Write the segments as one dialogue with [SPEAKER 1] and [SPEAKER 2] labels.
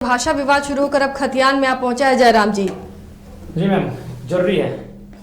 [SPEAKER 1] भाषा विवाद शुरू होकर अब खतियान में आप पहुंचा है जयराम जी।
[SPEAKER 2] जी मैम, जरूरी है।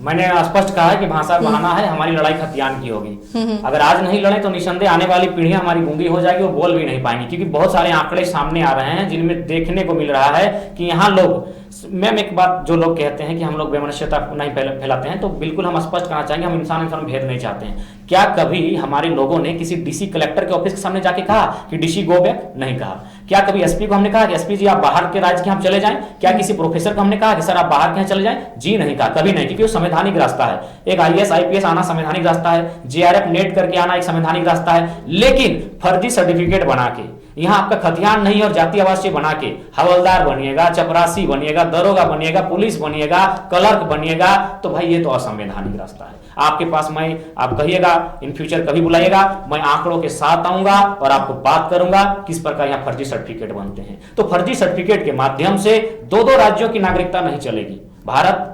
[SPEAKER 2] मैंने स्पष्ट कहा है कि भाषा बहाना है, हमारी लड़ाई खतियान की होगी। अगर आज नहीं लड़े तो निसंदेह आने वाली पीढ़ियां हमारी गूंगी हो जाएगी, वो बोल भी नहीं पाएंगी, क्योंकि बहुत सारे आंकड़े सामने आ रहे हैं जिनमें देखने को मिल रहा है कि यहाँ लोग, मैम एक बात, जो लोग कहते हैं कि हम लोग वैमनस्यता नहीं फैलाते हैं, तो बिल्कुल हम स्पष्ट कहना चाहेंगे, हम इंसान भेद नहीं चाहते हैं। क्या कभी हमारे लोगों ने किसी डीसी कलेक्टर के ऑफिस के सामने जाके कहा कि डीसी गो बैक? नहीं कहा। क्या कभी एसपी को हमने कहा कि एसपी जी आप बाहर के राज्य के हम चले जाएं? क्या किसी प्रोफेसर को हमने कहा कि सर आप बाहर के चले जाएं? जी नहीं कहा, कभी नहीं, क्योंकि वो संवैधानिक रास्ता है। एक आईएएस आईपीएस आना संवैधानिक रास्ता है, जेआरएफ नेट करके आना एक संवैधानिक रास्ता है, लेकिन फर्जी सर्टिफिकेट बना के यहाँ आपका खतियान नहीं और जाति आवासीय बना के हवलदार बनिएगा, चपरासी बनिएगा, दरोगा बनिएगा, पुलिस बनिएगा, क्लर्क बनिएगा, तो भाई ये तो असंवैधानिक रास्ता है। आपके पास आप कहिएगा, इन फ्यूचर कभी बुलाइएगा, मैं आंकड़ों के साथ आऊंगा और आपको बात करूंगा किस प्रकार यहाँ फर्जी सर्टिफिकेट बनते हैं। तो फर्जी सर्टिफिकेट के माध्यम से दो राज्यों की नागरिकता नहीं चलेगी। भारत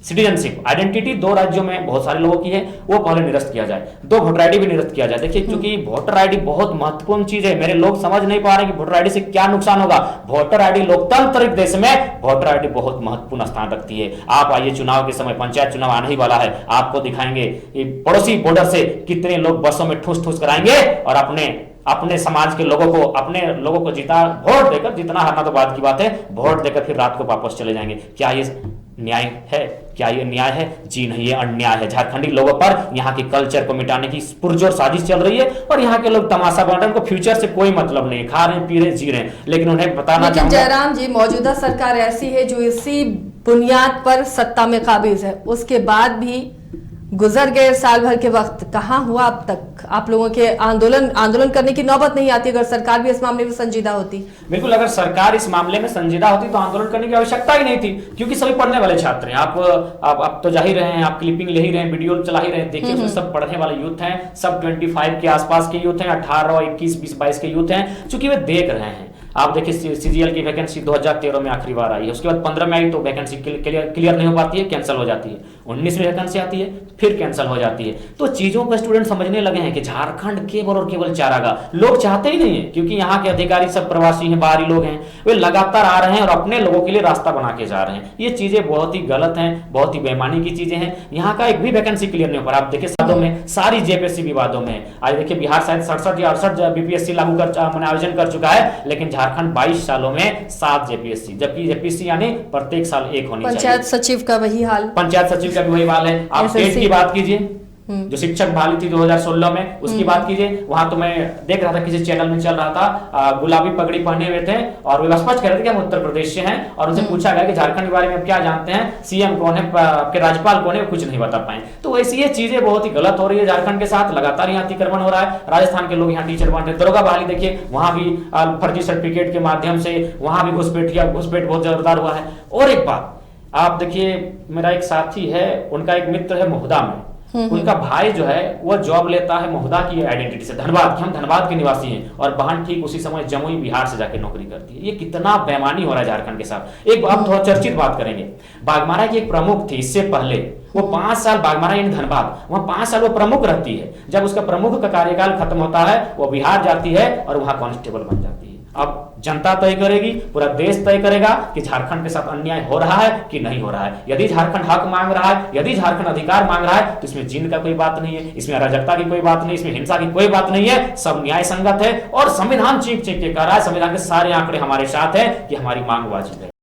[SPEAKER 2] सिटीजनशिप आइडेंटिटी 2 राज्यों में बहुत सारे लोगों की है, वो पहले निरस्त किया जाए। 2 वोटर आईडी भी निरस्त किया जाए। देखिए, क्योंकि वोटर आईडी बहुत महत्वपूर्ण चीज है। मेरे लोग समझ नहीं पा रहे कि वोटर आईडी से क्या नुकसान होगा। वोटर आईडी लोकतांत्रिक देश में वोटर आईडी बहुत महत्वपूर्ण स्थान रखती है। आप आइए, चुनाव के समय, पंचायत चुनाव आने ही वाला है, आपको दिखाएंगे पड़ोसी बॉर्डर से कितने लोग बसों में ठूस ठूस कराएंगे और अपने समाज के अपने लोगों को वोट देकर, जितना हारना तो बात की बात है, वोट देकर फिर रात को वापस चले जाएंगे। क्या ये न्याय है? क्या ये न्याय है? जी नहीं, ये अन्याय है। झारखंडी लोगों पर यहाँ की कल्चर को मिटाने की पुरजोर साजिश चल रही है और यहाँ के लोग तमाशा बन रहे हैं। उनको फ्यूचर से कोई मतलब नहीं, खा रहे हैं, पी रहे हैं, जी रहे हैं, लेकिन उन्हें बताना चाहूंगा।
[SPEAKER 1] जयराम जी, मौजूदा सरकार ऐसी है जो इसी बुनियाद पर सत्ता में काबिज है, उसके बाद भी गुजर गए साल भर के वक्त, कहां हुआ अब तक आप लोगों के आंदोलन करने की नौबत नहीं आती अगर सरकार भी इस मामले में संजीदा होती?
[SPEAKER 2] बिल्कुल, अगर सरकार इस मामले में संजीदा होती तो आंदोलन करने की आवश्यकता ही नहीं थी, क्योंकि सभी पढ़ने वाले छात्र हैं। आप तो जा ही रहे हैं, आप क्लिपिंग ले ही रहे हैं, वीडियो चला ही रहे हैं, देखिए उसमें सब पढ़ने वाले यूथ हैं, सब 25 के आसपास के यूथ हैं, 18, 21, 20, 22 के यूथ हैं, चूंकि वे देख रहे हैं। आप देखिए, सीजीएल की वैकेंसी 2013 में आखिरी बार आई है, उसके बाद 15 में आई तो वैकेंसी क्लियर नहीं हो पाती है, कैंसिल हो जाती है। 19 में वैकेंसी आती है, फिर कैंसिल हो जाती है। तो चीजों को स्टूडेंट समझने लगे हैं कि झारखंड केवल और केवल चारागाह। लोग चाहते ही नहीं है, क्योंकि यहाँ के अधिकारी सब प्रवासी हैं, बाहरी लोग हैं, वे लगातार आ रहे हैं और अपने लोगों के लिए रास्ता बना के जा रहे हैं। ये चीजें बहुत ही गलत हैं, बहुत ही बेईमानी की चीजें हैं। यहाँ का एक भी वैकेंसी क्लियर नहीं हो पा रहा। आप देखिए, सालों में सारी जेपीएससी विवादों में, आज देखिए बिहार शायद 67 या 68 बीपीएससी लागू कर आयोजन कर चुका है, लेकिन झारखंड 22 सालों में 7 जेपीएससी, जबकि जेपीएससी यानी प्रत्येक साल एक होनी चाहिए।
[SPEAKER 1] पंचायत सचिव का वही हाल,
[SPEAKER 2] पंचायत सचिव का भी वही हाल है। आप स्टेट की बात कीजिए, जो शिक्षक बहाली थी 2016 में, उसकी बात कीजिए। वहां तो मैं देख रहा था, किसी चैनल में चल रहा था, गुलाबी पगड़ी पहने हुए थे और वे स्पष्ट कह रहे थे कि हम उत्तर प्रदेश से हैं, और उनसे पूछा गया कि झारखंड के बारे में आप क्या जानते हैं, सीएम कौन है, आपके राज्यपाल कौन है, कुछ नहीं बता पाए। तो ऐसी ये चीजें बहुत ही गलत हो रही है झारखंड के साथ। लगातार यहाँ अतिक्रमण हो रहा है, राजस्थान के लोग यहाँ टीचर बन रहे हैं। दरोगा बहाली देखिए, वहां भी फर्जी सर्टिफिकेट के माध्यम से वहां भी घुसपैठ बहुत जोरदार हुआ है। और एक बात आप देखिए, मेरा एक साथी है, उनका एक मित्र है महुदा में, उनका भाई जो है वो जॉब लेता है महुदा की आइडेंटिटी से, धनबाद की, हम धनबाद के निवासी हैं, और बहन ठीक उसी समय जमुई बिहार से जाके नौकरी करती है। ये कितना बेईमानी हो रहा है झारखंड के साथ। एक आप थोड़ा चर्चित बात करेंगे, बाघमारा की एक प्रमुख थी, इससे पहले वो 5 साल, बाघमारा यानी धनबाद, वहां 5 साल वो प्रमुख रहती है। जब उसका प्रमुख का कार्यकाल खत्म होता है, वो बिहार जाती है और वहां कांस्टेबल बन जाती है। अब जनता तय करेगी, पूरा देश तय करेगा कि झारखंड के साथ अन्याय हो रहा है कि नहीं हो रहा है। यदि झारखंड हक मांग रहा है, यदि झारखंड अधिकार मांग रहा है, तो इसमें जिन का कोई बात नहीं है, इसमें अराजकता की कोई बात नहीं, इसमें हिंसा की कोई बात नहीं है, सब न्याय संगत है। और संविधान चीख चीख के कह रहा है, संविधान के सारे आंकड़े हमारे साथ है कि हमारी मांग वाजिब है।